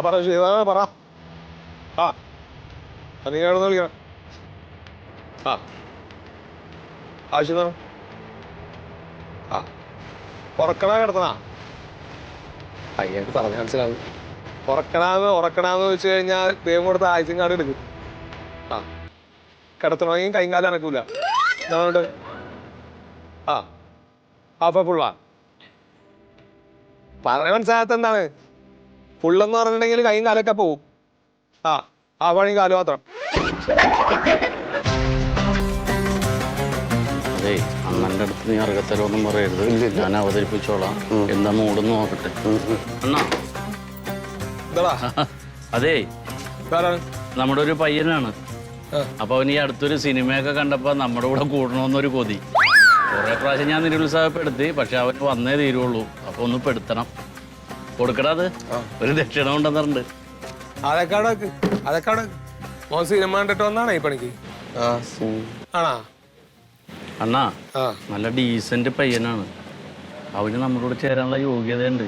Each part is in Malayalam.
പറ ശിവ പറ. ആ നീ എവിടെ വിളിക്കണം? ആ ആവശ്യം ആ ഉറക്കണ കിടത്തണ? അയ്യക്ക് പറഞ്ഞ മനസ്സിലാവും. ഉറക്കണാന്ന് വെച്ച് കഴിഞ്ഞാൽ ദൈവം കൊടുത്ത ആയുസും കാർഡ് എടുക്കും. ആ കിടത്തണമെങ്കിൽ കൈകാലം അനക്കൂല. അതുകൊണ്ട് ആ അപ്പൊ ഫുള്ളാ പറഞ്ഞ മനസ്സിലാകത്ത എന്താണ്? ഫുള്ളെന്ന് പറഞ്ഞിട്ടുണ്ടെങ്കിൽ കൈയും കാലൊക്കെ പോവും. ആ പണി കാല് മാത്രം. അതെ അണ്ണന്റെ അടുത്ത് നീ അർഹത്തരൊന്നും പറയരുത്. ഞാൻ അവതരിപ്പിച്ചോളാം. എന്താ മൂടെന്ന് നോക്കട്ടെ. അണ്ണാ അതെ നമ്മുടെ ഒരു പയ്യനാണ്. അപ്പൊ അവൻ ഈ അടുത്തൊരു സിനിമയൊക്കെ കണ്ടപ്പോ നമ്മുടെ കൂടെ കൂടണമെന്നൊരു കൊതി. കുറെ പ്രാവശ്യം ഞാൻ നിരുത്സാഹപ്പെടുത്തി. പക്ഷെ അവന് വന്നേ തീരുള്ളൂ. അപ്പൊ ഒന്ന് പെടുത്തണം. കൊടുക്കടാ. അത് ഒരു ദക്ഷിണ കൊണ്ടുവന്നിട്ടുണ്ട്. അതൊക്കെ സിനിമ കണ്ടിട്ട് വന്നാണേ ഈ പണിക്ക്? ആണാ? അണ്ണാ നല്ല ഡീസന്റ് പയ്യനാണ്. അവന് നമ്മളോട് ചേരാനുള്ള യോഗ്യതയുണ്ട്.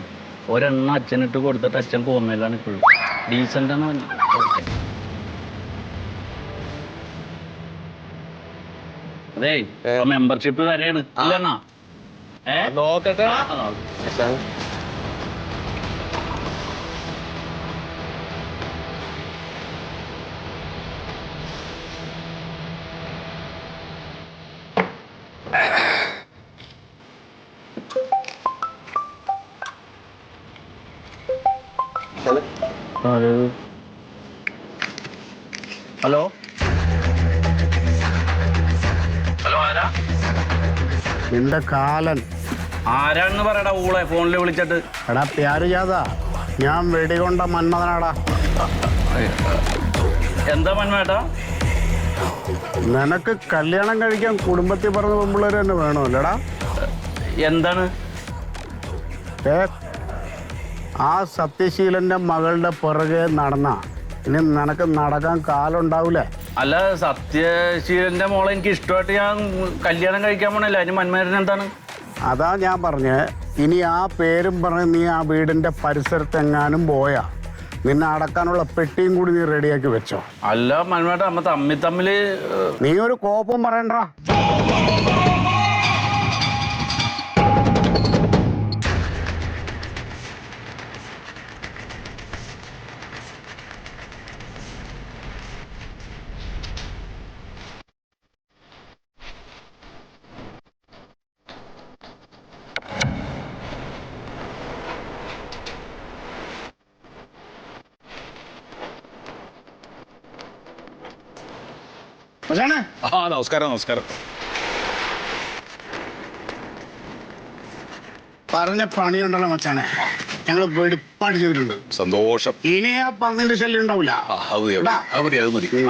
ഒരെണ്ണ അച്ഛനിട്ട് കൊടുത്തിട്ട് അച്ഛൻ കോമയിലാണ് ഇപ്പോഴും. ഡീസന്റ് ആണ് അവൻ. അതെ മെമ്പർഷിപ്പ് തരെയാണ് അല്ലണ്ണാ? നോക്കട്ടെ. ഹലോ നിന്റെ കാലൻ ആരാണെന്ന് പറയടാ ഊളെ ഫോണിൽ വിളിച്ചിട്ട്. എടാ പ്യാര് ജാതാ, ഞാൻ വെടികൊണ്ട മന്മഥനാടാ. എന്താ മന്മേട്ടാ? നിനക്ക് കല്യാണം കഴിക്കാൻ കുടുംബത്തിൽ പറഞ്ഞ പെമ്പിള്ളേർ തന്നെ വേണമല്ലടാ? എന്താണ്? ആ സത്യശീലന്റെ മകളുടെ പുറകെ നടന്ന ഇനി നിനക്ക് നടക്കാൻ കാലുണ്ടാവൂലേ? അല്ല സത്യശീലന്റെ മോളെ എനിക്ക് ഇഷ്ടമായിട്ട് ഞാൻ കല്യാണം കഴിക്കാൻ പോണല്ലേ. അതിന് മന്മേട്ടൻ എന്താണ്? അതാ ഞാൻ പറഞ്ഞ്, ഇനി ആ പേരും പറഞ്ഞ് നീ ആ വീടിന്റെ പരിസരത്തെങ്ങാനും പോയാ നിന്നെ അടക്കാനുള്ള പെട്ടിയും കൂടി നീ റെഡിയാക്കി വെച്ചോ. അല്ല മന്മേട്ട നമ്മ തമ്മില് നീ ഒരു കോപ്പം പറയണ്ട. നമസ്കാരം. നമസ്കാരം. പറഞ്ഞ പണിയുണ്ടല്ലോ മച്ചാനെ, ഞങ്ങൾ വെടിപ്പാട് ചെയ്തിട്ടുണ്ട്. സന്തോഷം. ഇനി ആ പന്നിന്റെ ശല്യം ഉണ്ടാവില്ല.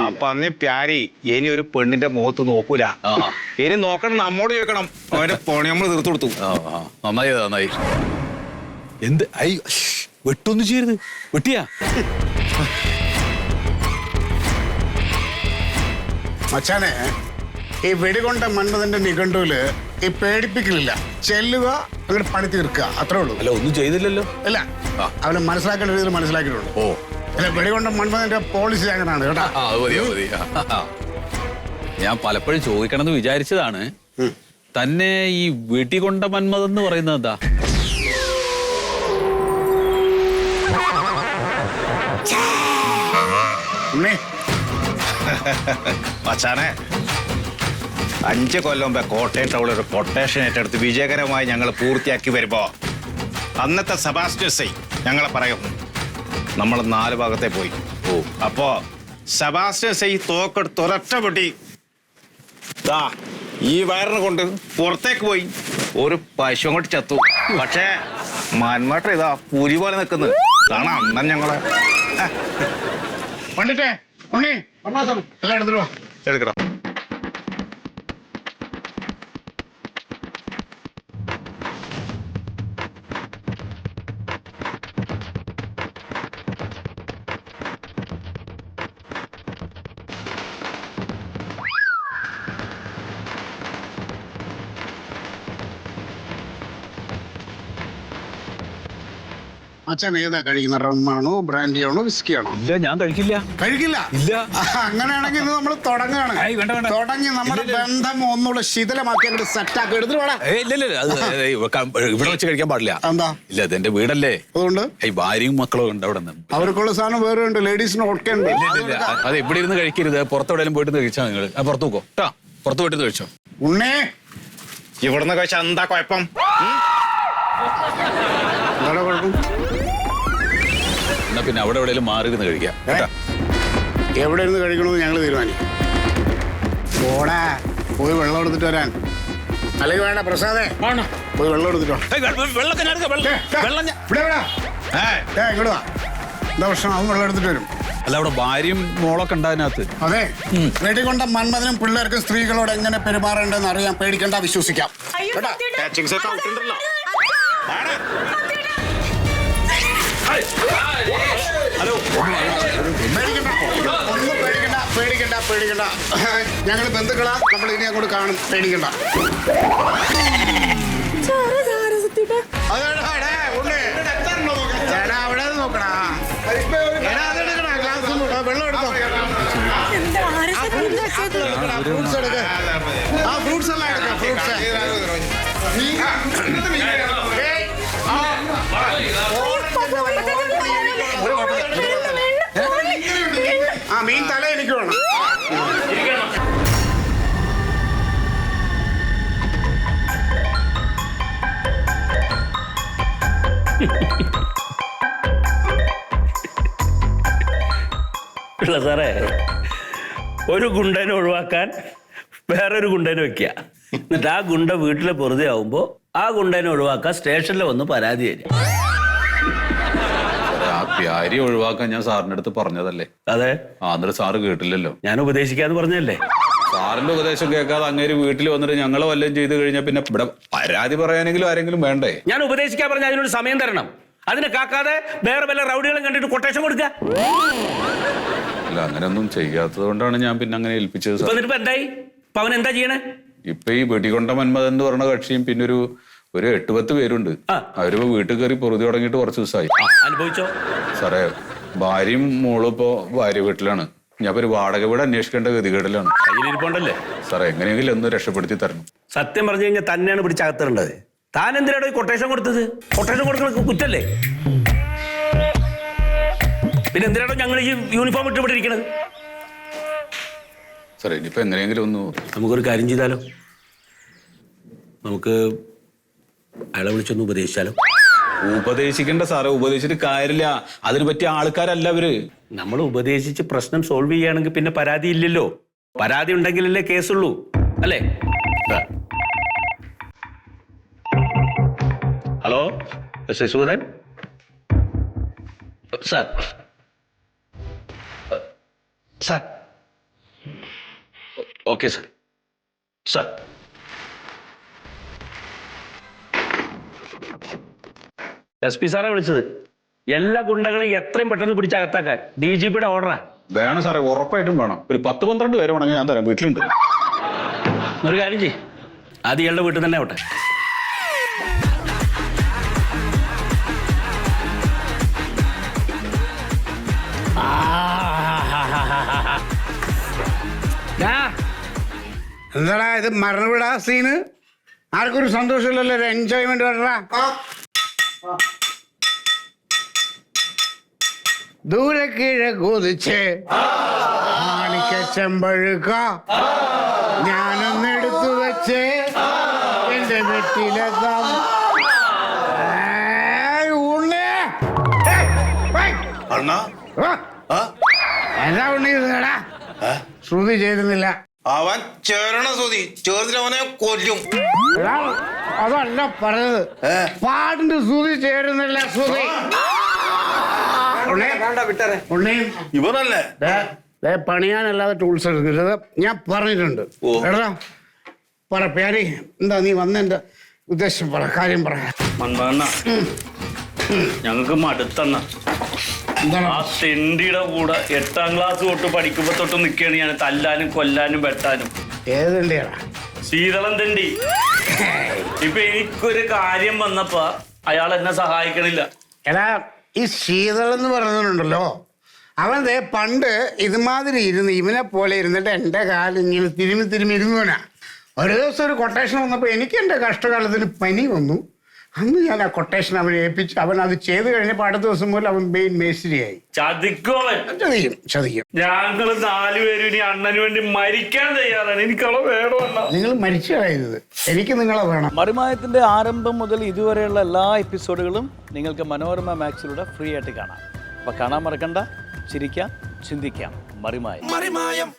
ആ പന്നി പ്യാരി ഇനി ഒരു പെണ്ണിന്റെ മുഖത്ത് നോക്കൂല. ഇനി നോക്കണം, നമ്മോട് ചോദിക്കണം. അവന്റെ പണി നമ്മൾ തീർത്തു കൊടുത്തു. നന്നായി. എന്ത് വെട്ടൊന്നും ചെയ്യരുത്. വെട്ടിയാ മച്ചാനെ, ഈ വെടികൊണ്ട മന്മഥന്റെ നിഘണ്ടുവില് ഈ പേടിപ്പിക്കലില്ല. ചെല്ലുക, അങ്ങോട്ട് പണി തീർക്കുക, അത്രേ ഉള്ളൂ. അല്ല ഒന്നും ചെയ്തില്ലല്ലോ. ഇല്ല, അവന് മനസ്സിലാക്കേണ്ട രീതിയിൽ മനസ്സിലാക്കിയിട്ടുണ്ട്. ഓ അല്ല, വെടികൊണ്ട മന്മഥന്റെ പോളിസി അങ്ങനെയാണ് കേട്ടാ. മതി. ഞാൻ പലപ്പോഴും ചോദിക്കണമെന്ന് വിചാരിച്ചതാണ്. തന്നെ ഈ വെടികൊണ്ട മന്മഥൻ എന്ന് പറയുന്നത് എന്താ? മച്ചാനെ, 5 കൊല്ലം മുമ്പേ കോട്ടയം ടൗണിൽ ഒരു കൊട്ടേഷൻ ഏറ്റെടുത്ത് വിജയകരമായി ഞങ്ങൾ പൂർത്തിയാക്കി വരുമ്പോ അന്നത്തെ സെബാസ്റ്റ്യൻ ഞങ്ങളെ പറയും നമ്മൾ 4 ഭാഗത്തെ പോയി. അപ്പോ സെബാസ്റ്റ്യൻ തോക്കെടുത്ത് ഒരൊറ്റ പൊട്ടി ഈ വയറിനെ കൊണ്ട് പുറത്തേക്ക് പോയി ഒരു പശു അങ്ങോട്ട് ചത്തു. പക്ഷേ മന്മേട്ട ഇതാ പുലി പോലെ നിൽക്കുന്നത് കാണാം. അണ്ണൻ ഞങ്ങളെ പണ്ടിട്ടേ ഉണ്ണി എല്ലാം എടുത്തിട്ടോ. എടുക്കണം. അച്ഛൻ ഏതാ കഴിക്കുന്ന? റമ്മാണോ, ബ്രാൻഡിയാണോ, വിസ്കിയാണോ? ഇല്ല, ഞാൻ കഴിക്കില്ല. കഴിക്കില്ല? ഇല്ല. അങ്ങനെയാണെങ്കിൽ ഇന്ന് നമ്മൾ തുടങ്ങാണ്. തുടങ്ങി നമ്മുടെ ബന്ധം ഒന്നുകൂടെ ശിഥിലമാക്കി അങ്ങോട്ട് സെറ്റാക്കി എടുത്തിട്ട് വേണം. ഇല്ല, അത് ഇവിടെ വെച്ച് കഴിക്കാൻ പാടില്ല. എന്താ? ഇല്ല, ഇത് എന്റെ വീടല്ലേ. അതുകൊണ്ട് ഈ ഭാര്യയും മക്കളും ഉണ്ട് അവിടെ നിന്ന്. അവർക്കുള്ള സാധനം വേറെ ഉണ്ട്, ലേഡീസിന് ഒക്കെ ഉണ്ട്. അത് ഇവിടെ ഇരുന്ന് കഴിക്കരുത്, പുറത്തെവിടെയും പോയിട്ട് കഴിച്ചാൽ നിങ്ങൾ. പുറത്തു നോക്കോ കേട്ടോ, പുറത്ത് പോയിട്ട് കഴിച്ചോ. ഉണ്ണേ, ഇവിടുന്ന് കഴിച്ചാൽ എന്താ കുഴപ്പം? എന്താ കുഴപ്പം? എന്നാ പിന്നെ അവിടെ എവിടെയെങ്കിലും മാറി ഇരുന്ന് കഴിക്കാം കേട്ടോ. എവിടെ ഇരുന്ന് കഴിക്കണമെന്ന് ഞങ്ങൾ തീരുമാനിക്കും. ഓടാ, പോയി വെള്ളം എടുത്തിട്ട് വരാൻ. അല്ലെങ്കിൽ വേണ്ട പ്രസാദേ, പോയി വെള്ളം എടുത്തിട്ടോ. ഇങ്ങോട്ട് വാ. എന്താ പ്രശ്നം? അവൻ വെള്ളം എടുത്തിട്ട് വരും. അല്ല, അവിടെ ഭാര്യയും മോളൊക്കെ ഉണ്ട് അതിനകത്ത്. അതെ, വീട്ടിൽ കൊണ്ട മന്മഥനും പിള്ളേർക്കും സ്ത്രീകളോട് എങ്ങനെ പെരുമാറേണ്ടെന്ന് അറിയാൻ. പേടിക്കണ്ട, വിശ്വസിക്കാം. പേടിക്കണ്ട. ഞങ്ങൾ ബന്ധുക്കളാ, നമ്മൾ ഇനി അങ്ങോട്ട് കാണും. പേടിക്കണ്ട. അവിടെ നോക്കടാ. വെള്ളം എടുത്തോ. ഫ്രൂട്ട്സ് എടുക്ക. ആ ഫ്രൂട്ട്സ് എല്ലാം എടുക്കാം. ഫ്രൂട്ട്സ് ആ മീൻ തല എനിക്ക് വേണം. സാറേ, ഒരു ഗുണ്ടനെ ഒഴിവാക്കാൻ വേറൊരു ഗുണ്ടനെ വെക്കുക. എന്നിട്ട് ആ ഗുണ്ട വീട്ടിലെ വെറുതെ ആവുമ്പോ ആ ഗുണ്ടനെ ഒഴിവാക്കാൻ സ്റ്റേഷനിൽ വന്ന് പരാതി തരും. ആ പ്യാരി ഒഴിവാക്കാൻ ഞാൻ സാറിന്റെ അടുത്ത് പറഞ്ഞതല്ലേ. അതെ, എന്നിട്ട് സാറ് കേട്ടില്ലല്ലോ. ഞാൻ ഉപദേശിക്കാന്ന് പറഞ്ഞല്ലേ. സാറിന്റെ ഉപദേശം കേൾക്കാതെ അങ്ങേര് വീട്ടിൽ വന്നിട്ട് ഞങ്ങളെ വല്ലതും ചെയ്ത് കഴിഞ്ഞാൽ പിന്നെ ഇവിടെ പരാതി പറയാനെങ്കിലും ആരെങ്കിലും വേണ്ടേ? ഞാൻ ഉപദേശിക്കാൻ പറഞ്ഞ അതിനൊരു സമയം തരണം. അതിനെ കാക്കാതെ വേറെ വല്ല റൗഡികളും കണ്ടിട്ട് കൊട്ടേഷൻ കൊടുക്കുക. അല്ല, അങ്ങനെയൊന്നും ചെയ്യാത്തത് കൊണ്ടാണ് ഞാൻ പിന്നെ അങ്ങനെ ഏൽപ്പിച്ചത്. എന്നിട്ട് എന്തായി? അപ്പൊ അവൻ എന്താ ചെയ്യണേ? ഇപ്പൊ ഈ വെടികൊണ്ട മന്മഥൻ എന്ന് പറഞ്ഞ കക്ഷിയും പിന്നെ ഒരു 8-10 പേരുണ്ട്. അവരിപ്പോ വീട്ടിൽ കയറി പൊറുതി തുടങ്ങിയിട്ട് കുറച്ച് ദിവസമായി. അനുഭവിച്ചോ? സാറേ, ഭാര്യയും മോളും ഇപ്പോ ഭാര്യ വീട്ടിലാണ്. ഞാൻ ഒരു വാടക വീട് അന്വേഷിക്കേണ്ട ഗതികേടിലാണ്. കയ്യിലിരിപ്പുണ്ടല്ലേ സാറേ, എങ്ങനെയെങ്കിലും ഒന്ന് രക്ഷപ്പെടുത്തി തരണം. സത്യം പറഞ്ഞു കഴിഞ്ഞാൽ തന്നെയാണ് പിടിച്ചകത്തിടേണ്ടത്. താൻ എന്തിനാടോ ഈ കൊട്ടേഷൻ കൊടുത്തത്? കൊട്ടേഷൻ കൊടുക്കണ കുറ്റല്ലേ? പിന്നെ എന്തിനാണോ ഞങ്ങൾ ഈ യൂണിഫോം ഇട്ട് ഇവിടെ ഇരിക്കണത്? സാറേ, ഇനിയിപ്പോ എങ്ങനെയെങ്കിലും ഒന്ന് നമുക്കൊരു കാര്യം ചെയ്താലോ? നമുക്ക് അയാളെ വിളിച്ചൊന്ന് ഉപദേശിച്ചാലോ? ഉപദേശിക്കണ്ട സാറേ, ഉപദേശിച്ചിട്ട് കാര്യമില്ല. അതിന് പറ്റിയ ആൾക്കാരല്ല അവര്. നമ്മൾ ഉപദേശിച്ച് പ്രശ്നം സോൾവ് ചെയ്യുകയാണെങ്കിൽ പിന്നെ പരാതി ഇല്ലല്ലോ. പരാതി ഉണ്ടെങ്കിലല്ലേ കേസുള്ളൂ, അല്ലേ? Hello, Sasidharan sir. Sir, okay sir. Sir, SP സാറെ വിളിച്ചത്. എല്ലാ ഗുണ്ടകളും എത്രയും പെട്ടെന്ന് പിടിച്ചകത്താക്കാൻ DGPയുടെ ഓർഡറാ. വേണം സാറേ, ഉറപ്പായിട്ടും വേണം. ഒരു 10-12 പേര് വേണമെങ്കിൽ ഞാൻ തരാം, വീട്ടിലുണ്ട്. ഒരു കാര്യം ചെയ്യ്, ആദ്യം ഇയാളുടെ വീട്ടിൽ തന്നെ ആവട്ടെ. എന്താടാ ഇത്? മരണവിടാ സീന്. ആർക്കൊരു സന്തോഷമില്ലല്ലോ, ഒരു എൻജോയ്മെന്റ് വേണ്ടാ. ദൂരെ കീഴെ കൊതിച്ച് മാണിക്ക ചെമ്പഴുക്ക ഞാനൊന്നെടുത്തു വെച്ച് എന്റെ വെറ്റിലെത്താം. എന്താ ഉണ്ണിടാ? ശ്രുതി ചേരുന്നില്ല. അവൻ ചേരണ സുതി ചേർത്തിട്ട് അവനെ കൊല്ലും. അതല്ല പറഞ്ഞത്, പാടിന്റെ ശ്രുതി ചേരുന്നില്ല. ശ്രുതി ഇവനല്ലേ പണിയാനല്ലാതെ ടൂൾസ് എടുക്കരുത്, ഞാൻ പറഞ്ഞിട്ടുണ്ട്. എടാ പറ പ്യാരി, എന്താ നീ വന്നെന്റെ ഉദ്ദേശം പറ, കാര്യം പറ. മന്മഥണ്ണ, ഞങ്ങൾക്ക് മടുത്തണ്ണ. ആ തെണ്ടിയുടെ കൂടെ 8ാം ക്ലാസ് തൊട്ട് പഠിക്കുമ്പോ തൊട്ട് നിൽക്കുകയാണ് ഞാൻ, തല്ലാനും കൊല്ലാനും വെട്ടാനും. ഏത് തെണ്ടിയാടാ? ശീതളം തെണ്ടി. ഇപ്പൊ എനിക്കൊരു കാര്യം വന്നപ്പോ അയാൾ എന്നെ സഹായിക്കണില്ല. എടാ ഈ ശീതൾ എന്ന് പറയുന്നുണ്ടല്ലോ, അവൻ ദേ പണ്ട് ഇതുമാതിരി ഇരുന്ന് ഇവനെ പോലെ ഇരുന്നിട്ട് എൻ്റെ കാലിങ്ങനെ തിരുമ്മി ഇരുന്നവനാ. ഒരു ദിവസം ഒരു കൊട്ടേഷൻ വന്നപ്പോൾ എനിക്ക് എൻ്റെ കഷ്ടകാലത്തിന് പനി വന്നു. അന്ന് ഞാൻ ആ കൊട്ടേഷൻ അവനെ ഏൽപ്പിച്ച് അവൻ അത് ചെയ്ത് കഴിഞ്ഞപ്പോൾ അടുത്ത ദിവസം മുതൽ അവൻ മെയിൻ മേസ്ത്രിയായി. ചതിക്കും. ഞങ്ങള് 4 പേരും ഇനി അണ്ണന് വേണ്ടി മരിക്കാൻ തയ്യാറാണ്. എനിക്കള വേണമല്ല. നിങ്ങൾ മരിച്ചു കളയരുത്, എനിക്ക് നിങ്ങളെ വേണം. മറിമായത്തിന്റെ ആരംഭം മുതൽ ഇതുവരെയുള്ള എല്ലാ എപ്പിസോഡുകളും നിങ്ങൾക്ക് മനോരമ മാക്സിലൂടെ ഫ്രീ ആയിട്ട് കാണാം. അപ്പോൾ കാണാൻ മറക്കണ്ട. ചിരിക്കാം, ചിന്തിക്കാം. മറിമായം.